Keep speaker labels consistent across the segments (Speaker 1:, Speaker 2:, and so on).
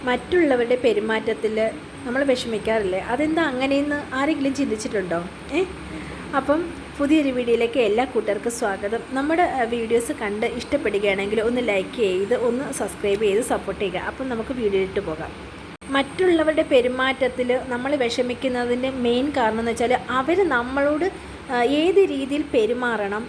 Speaker 1: മറ്റുള്ളവരുടെ പെരുമാറ്റത്തിൽ നമ്മൾ വിഷമിക്കാറില്ലേ? അതെന്താ അങ്ങനെയെന്ന് ആരെങ്കിലും ചിന്തിച്ചിട്ടുണ്ടോ? അപ്പം പുതിയൊരു വീഡിയോയിലേക്ക് എല്ലാ കൂട്ടുകാർക്കും സ്വാഗതം. നമ്മുടെ വീഡിയോസ് കണ്ട് ഇഷ്ടപ്പെടുകയാണെങ്കിൽ ഒന്ന് ലൈക്ക് ചെയ്ത് ഒന്ന് സബ്സ്ക്രൈബ് ചെയ്ത് സപ്പോർട്ട് ചെയ്യുക. അപ്പം നമുക്ക് വീഡിയോയിലിട്ട് പോകാം. മറ്റുള്ളവരുടെ പെരുമാറ്റത്തിൽ നമ്മൾ വിഷമിക്കുന്നതിൻ്റെ മെയിൻ കാരണം എന്ന് വെച്ചാൽ അവർ നമ്മളോട് ഏത് രീതിയിൽ പെരുമാറണം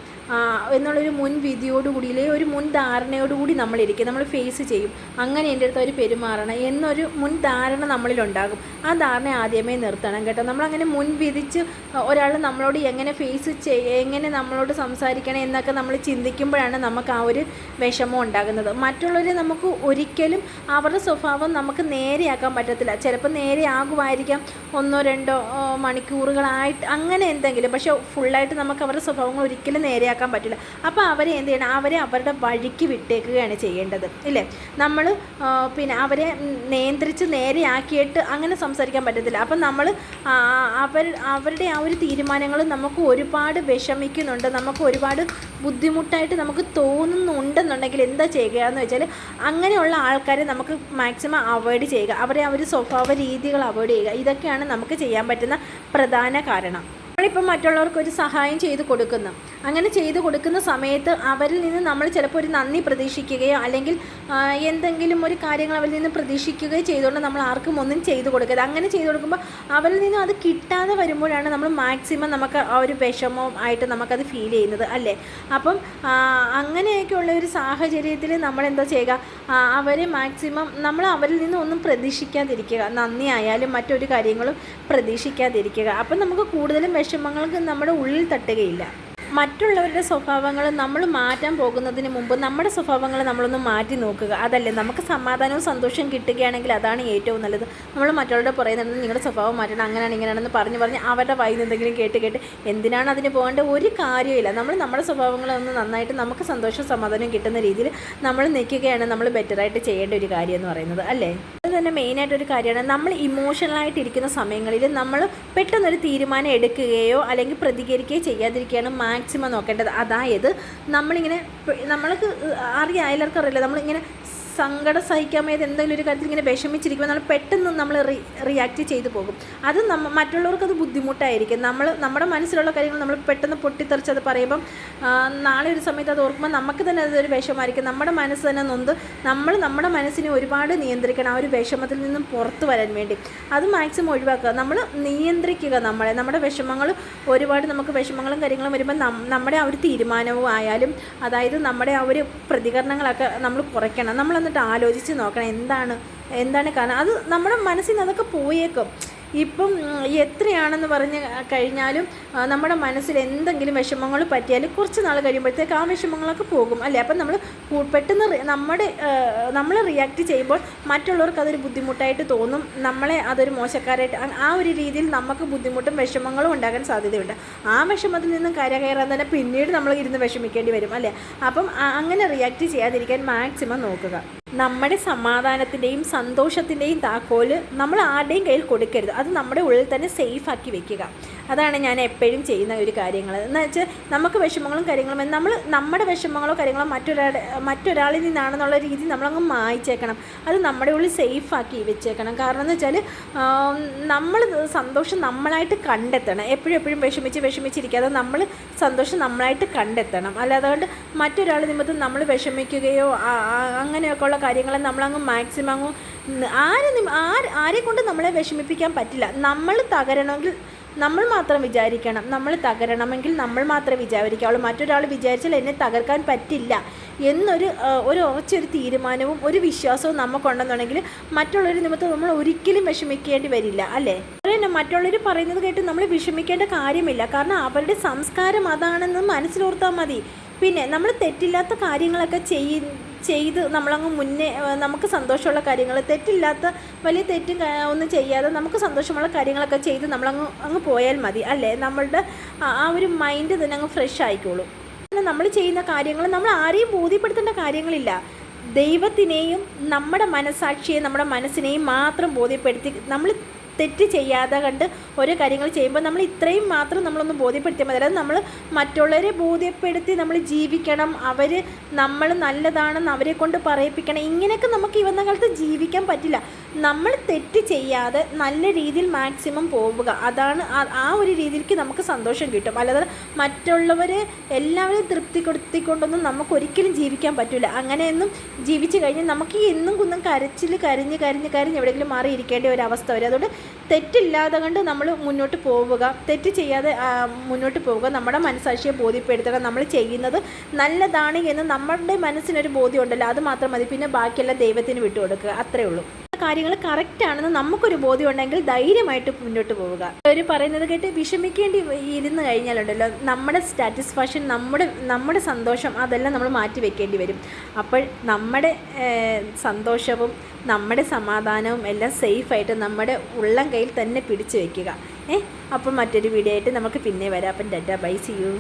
Speaker 1: എന്നുള്ളൊരു മുൻവിധിയോടുകൂടിയില്ലേ ഒരു മുൻ ധാരണയോടുകൂടി നമ്മളിരിക്കും. നമ്മൾ ഫേസ് ചെയ്യും, അങ്ങനെ എൻ്റെ അടുത്ത് അവർ പെരുമാറണം എന്നൊരു മുൻ ധാരണ നമ്മളിലുണ്ടാകും. ആ ധാരണ ആദ്യമേ നിർത്തണം കേട്ടോ. നമ്മളങ്ങനെ മുൻവിധിച്ച് ഒരാൾ നമ്മളോട് എങ്ങനെ എങ്ങനെ നമ്മളോട് സംസാരിക്കണം എന്നൊക്കെ നമ്മൾ ചിന്തിക്കുമ്പോഴാണ് നമുക്ക് ആ ഒരു വിഷമം ഉണ്ടാകുന്നത്. മറ്റുള്ളവരെ നമുക്ക് ഒരിക്കലും അവരുടെ സ്വഭാവം നമുക്ക് നേരെയാക്കാൻ പറ്റത്തില്ല. ചിലപ്പോൾ നേരെയാകുമായിരിക്കാം 1-2 മണിക്കൂറുകളായിട്ട് അങ്ങനെ എന്തെങ്കിലും, പക്ഷേ ഫുള്ളായിട്ട് നമുക്ക് അവരുടെ സ്വഭാവങ്ങൾ ഒരിക്കലും നേരെയാക്കാൻ പറ്റില്ല. അപ്പോൾ അവരെ എന്ത് ചെയ്യണം? അവരെ അവരുടെ വഴിക്ക് വിട്ടേക്കുകയാണ് ചെയ്യേണ്ടത്, ഇല്ലേ? നമ്മൾ പിന്നെ അവരെ നിയന്ത്രിച്ച് നേരെയാക്കിയിട്ട് അങ്ങനെ സംസാരിക്കാൻ പറ്റത്തില്ല. അപ്പം നമ്മൾ അവരുടെ ആ ഒരു തീരുമാനങ്ങൾ നമുക്ക് ഒരുപാട് വിഷമിക്കുന്നുണ്ട്, നമുക്ക് ഒരുപാട് ബുദ്ധിമുട്ടായിട്ട് നമുക്ക് തോന്നുന്നുണ്ടെന്നുണ്ടെങ്കിൽ എന്താ ചെയ്യുക എന്ന് വെച്ചാൽ അങ്ങനെയുള്ള ആൾക്കാരെ നമുക്ക് മാക്സിമം അവോയ്ഡ് ചെയ്യുക. അവരെ ആ ഒരു സ്വഭാവ രീതികൾ അവോയ്ഡ് ചെയ്യുക. ഇതൊക്കെയാണ് നമുക്ക് ചെയ്യാൻ പറ്റുന്ന പ്രധാന കാരണം. നമ്മളിപ്പം മറ്റുള്ളവർക്കൊരു സഹായം ചെയ്ത് കൊടുക്കുന്നു. അങ്ങനെ ചെയ്തു കൊടുക്കുന്ന സമയത്ത് അവരിൽ നിന്ന് നമ്മൾ ചിലപ്പോൾ ഒരു നന്ദി പ്രതീക്ഷിക്കുകയോ അല്ലെങ്കിൽ എന്തെങ്കിലും ഒരു കാര്യങ്ങൾ അവരിൽ നിന്ന് പ്രതീക്ഷിക്കുകയോ ചെയ്തുകൊണ്ട് നമ്മൾ ആർക്കും ഒന്നും ചെയ്തു കൊടുക്കരുത്. അങ്ങനെ ചെയ്തു കൊടുക്കുമ്പോൾ അവരിൽ നിന്നും അത് കിട്ടാതെ വരുമ്പോഴാണ് നമ്മൾ മാക്സിമം നമുക്ക് ആ ഒരു വിഷമം ആയിട്ട് നമുക്കത് ഫീൽ ചെയ്യുന്നത്, അല്ലേ? അപ്പം അങ്ങനെയൊക്കെയുള്ള ഒരു സാഹചര്യത്തിൽ നമ്മളെന്താ ചെയ്യുക? അവരെ മാക്സിമം നമ്മൾ അവരിൽ നിന്ന് ഒന്നും പ്രതീക്ഷിക്കാതിരിക്കുക. നന്ദി ആയാലും മറ്റൊരു കാര്യങ്ങളും പ്രതീക്ഷിക്കാതിരിക്കുക. അപ്പം നമുക്ക് കൂടുതലും വിഷമങ്ങൾക്ക് നമ്മുടെ ഉള്ളിൽ തട്ടുകയില്ല. മറ്റുള്ളവരുടെ സ്വഭാവങ്ങൾ നമ്മൾ മാറ്റാൻ പോകുന്നതിന് മുമ്പ് നമ്മുടെ സ്വഭാവങ്ങൾ നമ്മളൊന്ന് മാറ്റി നോക്കുക. അതല്ലേ നമുക്ക് സമാധാനവും സന്തോഷവും കിട്ടുകയാണെങ്കിൽ അതാണ് ഏറ്റവും നല്ലത്. നമ്മൾ മറ്റുള്ളവരുടെ പറയുന്നത് നിങ്ങളുടെ സ്വഭാവം മാറ്റണം, അങ്ങനെയാണ് ഇങ്ങനെയാണെന്ന് പറഞ്ഞ് അവരുടെ വായിൽ എന്തെങ്കിലും കേട്ട് എന്തിനാണ് അതിന് പോകേണ്ട ഒരു കാര്യമില്ല. നമ്മൾ നമ്മുടെ സ്വഭാവങ്ങളൊന്ന് നന്നായിട്ട് നമുക്ക് സന്തോഷവും സമാധാനവും കിട്ടുന്ന രീതിയിൽ നമ്മൾ നിൽക്കുകയാണ് നമ്മൾ ബെറ്ററായിട്ട് ചെയ്യേണ്ട ഒരു കാര്യം എന്ന് പറയുന്നത്, അല്ലേ? അത് തന്നെ മെയിനായിട്ടൊരു കാര്യമാണ്. നമ്മൾ ഇമോഷണലായിട്ടിരിക്കുന്ന സമയങ്ങളിൽ നമ്മൾ പെട്ടെന്നൊരു തീരുമാനം എടുക്കുകയോ അല്ലെങ്കിൽ പ്രതികരിക്കുകയോ ചെയ്യാതിരിക്കുകയാണ് മാക്സിമം നോക്കേണ്ടത്. അതായത് നമ്മളിങ്ങനെ നമ്മൾക്ക് എല്ലാവർക്കും അറിയില്ല, നമ്മളിങ്ങനെ സങ്കടം സഹിക്കാൻ വയ്യാതെ എന്തെങ്കിലും ഒരു കാര്യത്തിൽ ഇങ്ങനെ വിഷമിച്ചിരിക്കുമ്പോൾ നമ്മൾ പെട്ടെന്ന് നമ്മൾ റിയാക്ട് ചെയ്തു പോകും. അത് മറ്റുള്ളവർക്കത് ബുദ്ധിമുട്ടായിരിക്കും. നമ്മുടെ മനസ്സിലുള്ള കാര്യങ്ങൾ നമ്മൾ പെട്ടെന്ന് പൊട്ടിത്തെറിച്ചത് പറയുമ്പം നാളെ ഒരു സമയത്ത് അത് ഓർക്കുമ്പോൾ നമുക്ക് തന്നെ അതൊരു വിഷമമായിരിക്കും. നമ്മുടെ മനസ്സ് തന്നെ നൊന്ത് നമ്മുടെ മനസ്സിനെ ഒരുപാട് നിയന്ത്രിക്കണം ആ ഒരു വിഷമത്തിൽ നിന്നും പുറത്തു വരാൻ വേണ്ടി. അത് മാക്സിമം ഒഴിവാക്കുക. നമ്മൾ നിയന്ത്രിക്കുക നമ്മുടെ വിഷമങ്ങൾ. ഒരുപാട് നമുക്ക് വിഷമങ്ങളും കാര്യങ്ങളും വരുമ്പോൾ നമ്മുടെ ആ ഒരു തീരുമാനവും ആയാലും അതായത് നമ്മുടെ ആ ഒരു പ്രതികരണങ്ങളൊക്കെ നമ്മൾ കുറയ്ക്കണം. നമ്മൾ ആലോചിച്ച് നോക്കണം എന്താണ് കാരണം. അത് നമ്മുടെ മനസ്സിൽ നിന്ന് അതൊക്കെ പോയേക്കും. ഇപ്പം എത്രയാണെന്ന് പറഞ്ഞ് കഴിഞ്ഞാലും നമ്മുടെ മനസ്സിൽ എന്തെങ്കിലും വിഷമങ്ങൾ പറ്റിയാലും കുറച്ച് നാൾ കഴിയുമ്പോഴത്തേക്ക് ആ വിഷമങ്ങളൊക്കെ പോകും, അല്ലേ? അപ്പം നമ്മൾ പെട്ടെന്ന് നമ്മൾ റിയാക്ട് ചെയ്യുമ്പോൾ മറ്റുള്ളവർക്ക് അതൊരു ബുദ്ധിമുട്ടായിട്ട് തോന്നും. നമ്മളെ അതൊരു മോശക്കാരായിട്ട് ആ ഒരു രീതിയിൽ നമുക്ക് ബുദ്ധിമുട്ടും വിഷമങ്ങളും ഉണ്ടാകാൻ സാധ്യതയുണ്ട്. ആ വിഷമത്തിൽ നിന്നും കയറാൻ തന്നെ പിന്നീട് നമ്മൾ ഇരുന്ന് വിഷമിക്കേണ്ടി വരും, അല്ലേ? അപ്പം അങ്ങനെ റിയാക്ട് ചെയ്യാതിരിക്കാൻ മാക്സിമം നോക്കുക. നമ്മുടെ സമാധാനത്തിൻ്റെയും സന്തോഷത്തിൻ്റെയും താക്കോല് നമ്മൾ ആരുടെയും കയ്യിൽ കൊടുക്കരുത്. അത് നമ്മുടെ ഉള്ളിൽ തന്നെ സേഫാക്കി വെക്കുക. അതാണ് ഞാൻ എപ്പോഴും ചെയ്യുന്ന ഒരു കാര്യങ്ങൾ എന്ന് വെച്ചാൽ നമുക്ക് വിഷമങ്ങളും കാര്യങ്ങളും നമ്മുടെ വിഷമങ്ങളോ കാര്യങ്ങളോ മറ്റൊരാളിൽ നിന്നാണെന്നുള്ള രീതി നമ്മളങ്ങ് മായിച്ചേക്കണം. അത് നമ്മുടെ ഉള്ളിൽ സേഫാക്കി വെച്ചേക്കണം. കാരണം എന്ന് വെച്ചാൽ നമ്മൾ സന്തോഷം നമ്മളായിട്ട് കണ്ടെത്തണം. എപ്പോഴും വിഷമിച്ചിരിക്കാതെ നമ്മൾ സന്തോഷം നമ്മളായിട്ട് കണ്ടെത്തണം. അല്ലാതെ മറ്റൊരാൾ നിമിത്തം നമ്മൾ വിഷമിക്കുകയോ അങ്ങനെയൊക്കെയുള്ള കാര്യങ്ങളെ നമ്മളങ്ങ് മാക്സിമം ആരെ കൊണ്ട് നമ്മളെ വിഷമിപ്പിക്കാൻ പറ്റില്ല. നമ്മൾ തകരണമെങ്കിൽ നമ്മൾ മാത്രം വിചാരിക്കണം. നമ്മൾ തകരണമെങ്കിൽ നമ്മൾ മാത്രമേ വിചാരിക്കാവുള്ളൂ. മറ്റൊരാൾ വിചാരിച്ചാൽ എന്നെ തകർക്കാൻ പറ്റില്ല എന്നൊരു ഉറച്ചൊരു തീരുമാനവും ഒരു വിശ്വാസവും നമുക്കുണ്ടെന്നുണ്ടെങ്കിൽ മറ്റുള്ളവർ നിമിത്തം നമ്മൾ ഒരിക്കലും വിഷമിക്കേണ്ടി വരില്ല, അല്ലേ? അതുതന്നെ മറ്റുള്ളവർ പറയുന്നത് കേട്ട് നമ്മൾ വിഷമിക്കേണ്ട കാര്യമില്ല. കാരണം അവരുടെ സംസ്കാരം അതാണെന്ന് മനസ്സിലോർത്താൽ മതി. പിന്നെ നമ്മൾ തെറ്റില്ലാത്ത കാര്യങ്ങളൊക്കെ ചെയ്ത് നമ്മളങ്ങ് മുന്നേ നമുക്ക് സന്തോഷമുള്ള കാര്യങ്ങൾ തെറ്റില്ലാത്ത വലിയ തെറ്റും ഒന്നും ചെയ്യാതെ നമുക്ക് സന്തോഷമുള്ള കാര്യങ്ങളൊക്കെ ചെയ്ത് അങ്ങ് പോയാൽ മതി, അല്ലേ? നമ്മളുടെ ആ ഒരു മൈൻഡ് തന്നെ അങ്ങ് ഫ്രഷ് ആയിക്കോളും. നമ്മൾ ചെയ്യുന്ന കാര്യങ്ങൾ നമ്മൾ ആരെയും ബോധ്യപ്പെടുത്തേണ്ട കാര്യങ്ങളില്ല. ദൈവത്തിനെയും നമ്മുടെ മനസ്സാക്ഷിയെ നമ്മുടെ മനസ്സിനെയും മാത്രം ബോധ്യപ്പെടുത്തി നമ്മൾ തെറ്റ് ചെയ്യാതെ കണ്ട് ഓരോ കാര്യങ്ങൾ ചെയ്യുമ്പോൾ നമ്മൾ ഇത്രയും മാത്രം നമ്മളൊന്ന് ബോധ്യപ്പെടുത്തിയാൽ മതി. അതായത് നമ്മൾ മറ്റുള്ളവരെ ബോധ്യപ്പെടുത്തി നമ്മൾ ജീവിക്കണം, അവർ നമ്മൾ നല്ലതാണെന്ന് അവരെ കൊണ്ട് പറയിപ്പിക്കണം. ഇങ്ങനെയൊക്കെ നമുക്ക് ഈ വന്ന കാലത്ത് ജീവിക്കാൻ പറ്റില്ല. നമ്മൾ തെറ്റ് ചെയ്യാതെ നല്ല രീതിയിൽ മാക്സിമം പോവുക, അതാണ് ആ ഒരു രീതിയിലേക്ക് നമുക്ക് സന്തോഷം കിട്ടും. അല്ലാതെ മറ്റുള്ളവരെ എല്ലാവരെയും തൃപ്തിപ്പെടുത്തിക്കൊണ്ടൊന്നും നമുക്ക് ഒരിക്കലും ജീവിക്കാൻ പറ്റില്ല. അങ്ങനെയൊന്നും ജീവിച്ചു കഴിഞ്ഞാൽ നമുക്ക് എന്നും കുന്നും കരഞ്ഞ് എവിടെയെങ്കിലും മാറിയിരിക്കേണ്ട ഒരു അവസ്ഥ വരും. അതുകൊണ്ട് തെറ്റില്ലാതെ കൊണ്ട് നമ്മൾ മുന്നോട്ട് പോവുക, തെറ്റ് ചെയ്യാതെ മുന്നോട്ട് പോവുക, നമ്മുടെ മനസ്സാക്ഷിയെ ബോധ്യപ്പെടുത്തുക. നമ്മൾ ചെയ്യുന്നത് നല്ലതാണ് എന്ന് നമ്മുടെ മനസ്സിനൊരു ബോധ്യം ഉണ്ടല്ലോ, അത് മാത്രം മതി. പിന്നെ ബാക്കിയെല്ലാം ദൈവത്തിന് വിട്ടുകൊടുക്കുക, അത്രയേ ഉള്ളൂ. കാര്യങ്ങൾ കറക്റ്റാണെന്ന് നമുക്കൊരു ബോധ്യം ഉണ്ടെങ്കിൽ ധൈര്യമായിട്ട് മുന്നോട്ട് പോവുക. അവർ പറയുന്നത് കേട്ട് വിഷമിക്കേണ്ടി ഇരുന്ന് കഴിഞ്ഞാലുണ്ടല്ലോ, നമ്മുടെ സാറ്റിസ്ഫാക്ഷൻ, നമ്മുടെ സന്തോഷം അതെല്ലാം നമ്മൾ മാറ്റി വെക്കേണ്ടി വരും. അപ്പോൾ നമ്മുടെ സന്തോഷവും നമ്മുടെ സമാധാനവും എല്ലാം സേഫായിട്ട് നമ്മുടെ ഉള്ളം കയ്യിൽ തന്നെ പിടിച്ചു വയ്ക്കുക. അപ്പോൾ മറ്റൊരു വീഡിയോ ആയിട്ട് നമുക്ക് പിന്നെ വരാം. അപ്പം ടാറ്റാ, ബൈ, സീ യു.